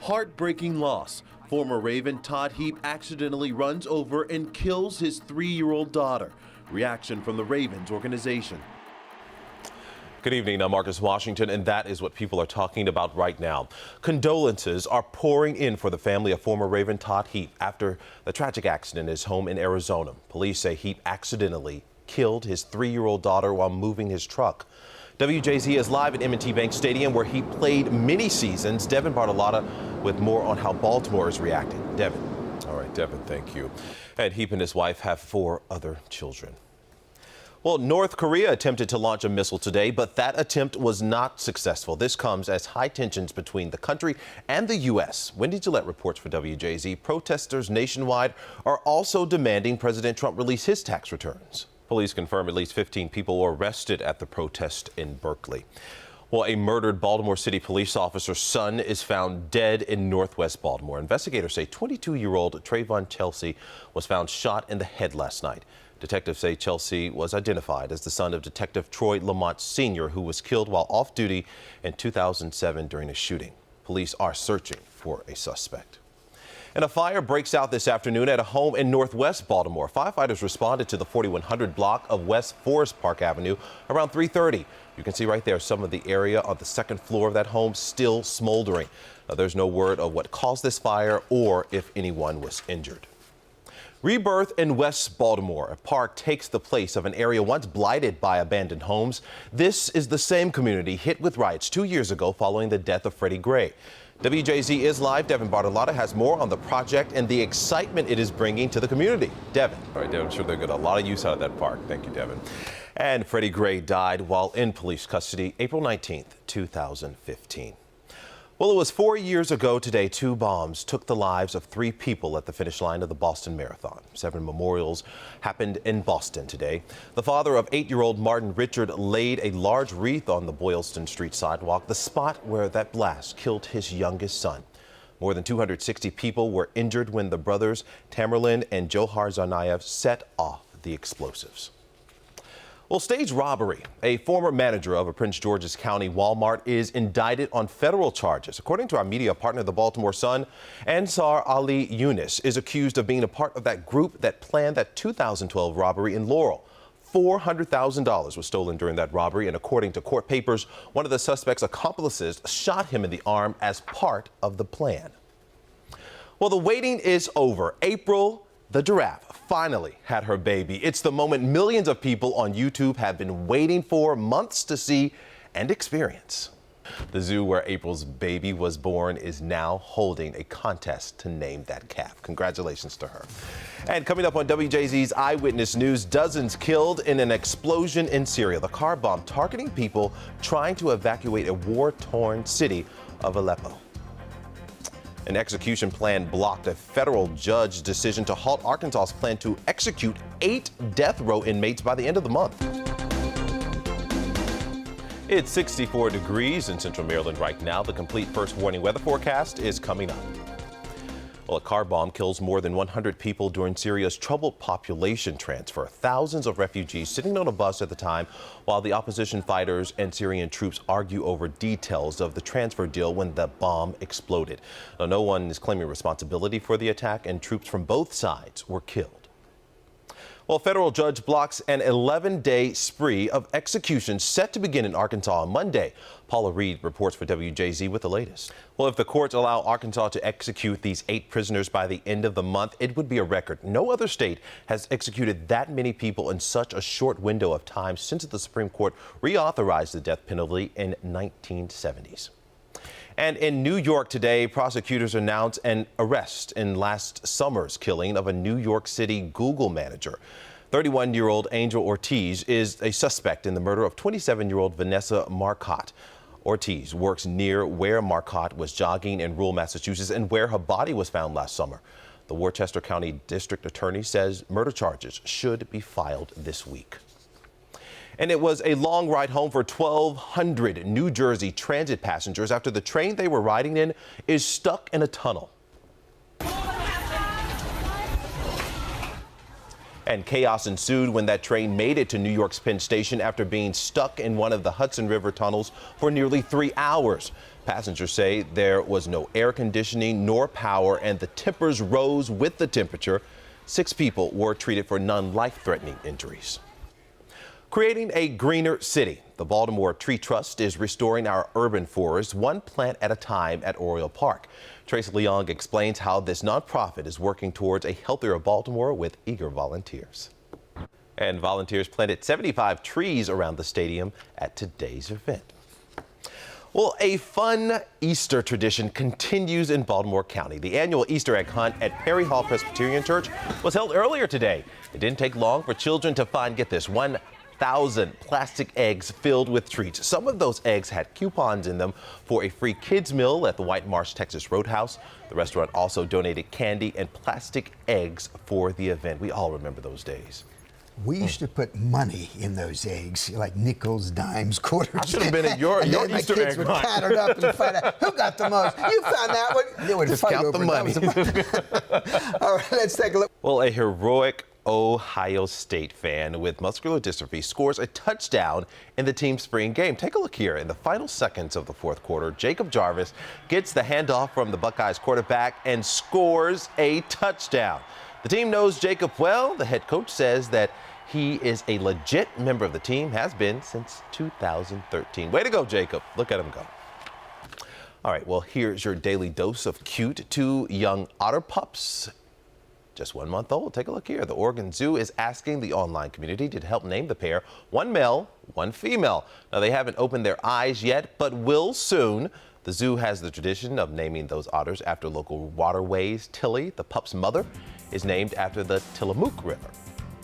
heartbreaking loss. Former Raven Todd Heap accidentally runs over and kills his 3-year-old daughter. Reaction from the Ravens organization. Good evening, I'm Marcus Washington, and that is what people are talking about right now. Condolences are pouring in for the family of former Raven Todd Heap after the tragic accident in his home in Arizona. Police say Heap accidentally killed his 3-year-old daughter while moving his truck. WJZ is live at M&T Bank Stadium, where he played many seasons. Devin Bartolotta with more on how Baltimore is reacting. Devin. All right, Devin, thank you. And Heap and his wife have 4 other children. Well, North Korea attempted to launch a missile today, but that attempt was not successful. This comes as high tensions between the country and the U.S. Wendy Gillette reports for WJZ. Protesters nationwide are also demanding President Trump release his tax returns. Police confirm at least 15 people were arrested at the protest in Berkeley. Well, a murdered Baltimore City police officer's son is found dead in northwest Baltimore. Investigators say 22-year-old Trayvon Chelsea was found shot in the head last night. Detectives say Chelsea was identified as the son of Detective Troy Lamont Sr., who was killed while off duty in 2007 during a shooting. Police are searching for a suspect. And a fire breaks out this afternoon at a home in northwest Baltimore. Firefighters responded to the 4100 block of West Forest Park Avenue around 3:30. You can see right there some of the area on the second floor of that home still smoldering. Now, there's no word of what caused this fire or if anyone was injured. Rebirth in West Baltimore. A park takes the place of an area once blighted by abandoned homes. This is the same community hit with riots 2 years ago following the death of Freddie Gray. WJZ is live. Devin Bartolotta has more on the project and the excitement it is bringing to the community. Devin. All right, Devin, I'm sure they'll get a lot of use out of that park. Thank you, Devin. And Freddie Gray died while in police custody April 19th, 2015. Well, it was 4 years ago today, 2 bombs took the lives of 3 people at the finish line of the Boston Marathon. 7 memorials happened in Boston today. The father of 8-year-old Martin Richard laid a large wreath on the Boylston Street sidewalk, the spot where that blast killed his youngest son. More than 260 people were injured when the brothers Tamerlan and Johar Tsarnaev set off the explosives. Well, staged robbery. A former manager of a Prince George's County Walmart is indicted on federal charges. According to our media partner, the Baltimore Sun, Ansar Ali Yunus is accused of being a part of that group that planned that 2012 robbery in Laurel. $400,000 was stolen during that robbery, and according to court papers, one of the suspect's accomplices shot him in the arm as part of the plan. Well, the waiting is over. April the giraffe finally had her baby. It's the moment millions of people on YouTube have been waiting for months to see and experience. The zoo where April's baby was born is now holding a contest to name that calf. Congratulations to her. And coming up on WJZ's Eyewitness News, dozens killed in an explosion in Syria. The car bomb targeting people trying to evacuate a war-torn city of Aleppo. An execution plan blocked a federal judge's decision to halt Arkansas's plan to execute 8 death row inmates by the end of the month. It's 64 degrees in central Maryland right now. The complete first warning weather forecast is coming up. Well, a car bomb kills more than 100 people during Syria's troubled population transfer. Thousands of refugees sitting on a bus at the time while the opposition fighters and Syrian troops argue over details of the transfer deal when the bomb exploded. Now, no one is claiming responsibility for the attack, and troops from both sides were killed. Well, a federal judge blocks an 11-day spree of executions set to begin in Arkansas on Monday. Paula Reed reports for WJZ with the latest. Well, if the courts allow Arkansas to execute these 8 prisoners by the end of the month, it would be a record. No other state has executed that many people in such a short window of time since the Supreme Court reauthorized the death penalty in 1970s. And in New York today, prosecutors announced an arrest in last summer's killing of a New York City Google manager. 31-year-old Angel Ortiz is a suspect in the murder of 27-year-old Vanessa Marcotte. Ortiz works near where Marcotte was jogging in rural Massachusetts and where her body was found last summer. The Worcester County District Attorney says murder charges should be filed this week. And it was a long ride home for 1,200 New Jersey Transit passengers after the train they were riding in is stuck in a tunnel. And chaos ensued when that train made it to New York's Penn Station after being stuck in one of the Hudson River tunnels for nearly 3 hours. Passengers say there was no air conditioning nor power, and the tempers rose with the temperature. 6 people were treated for non-life-threatening injuries. Creating a greener city. The Baltimore Tree Trust is restoring our urban forests one plant at a time at Oriole Park. Tracy Leong explains how this nonprofit is working towards a healthier Baltimore with eager volunteers. And volunteers planted 75 trees around the stadium at today's event. Well, a fun Easter tradition continues in Baltimore County. The annual Easter egg hunt at Perry Hall Presbyterian Church was held earlier today. It didn't take long for children to find, get this, 1,000 plastic eggs filled with treats. Some of those eggs had coupons in them for a free kids meal at the White Marsh, Texas Roadhouse. The restaurant also donated candy and plastic eggs for the event. We all remember those days. We used to put money in those eggs, like nickels, dimes, quarters. I should have been at your and then Easter my kids egg would hunt. pattern up and find out who got the most. You found that one. They would Just fight count over the money. All right, let's take a look. Well, a heroic Ohio State fan with muscular dystrophy scores a touchdown in the team's spring game. Take a look here. In the final seconds of the fourth quarter, Jacob Jarvis gets the handoff from the Buckeyes quarterback and scores a touchdown. The team knows Jacob well. The head coach says that he is a legit member of the team, has been since 2013. Way to go, Jacob. Look at him go. All right, well, here's your daily dose of cute. 2 young otter pups, just 1 month old. Take a look here. The Oregon Zoo is asking the online community to help name the pair, 1 male, 1 female. Now, they haven't opened their eyes yet, but will soon. The zoo has the tradition of naming those otters after local waterways. Tilly, the pup's mother, is named after the Tillamook River.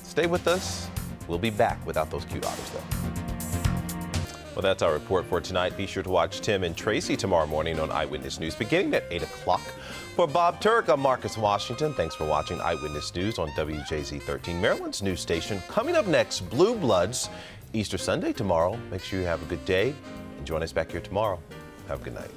Stay with us. We'll be back without those cute otters, though. Well, that's our report for tonight. Be sure to watch Tim and Tracy tomorrow morning on Eyewitness News, beginning at 8 o'clock. For Bob Turk, I'm Marcus Washington. Thanks for watching Eyewitness News on WJZ 13, Maryland's news station. Coming up next, Blue Bloods, Easter Sunday tomorrow. Make sure you have a good day and join us back here tomorrow. Have a good night.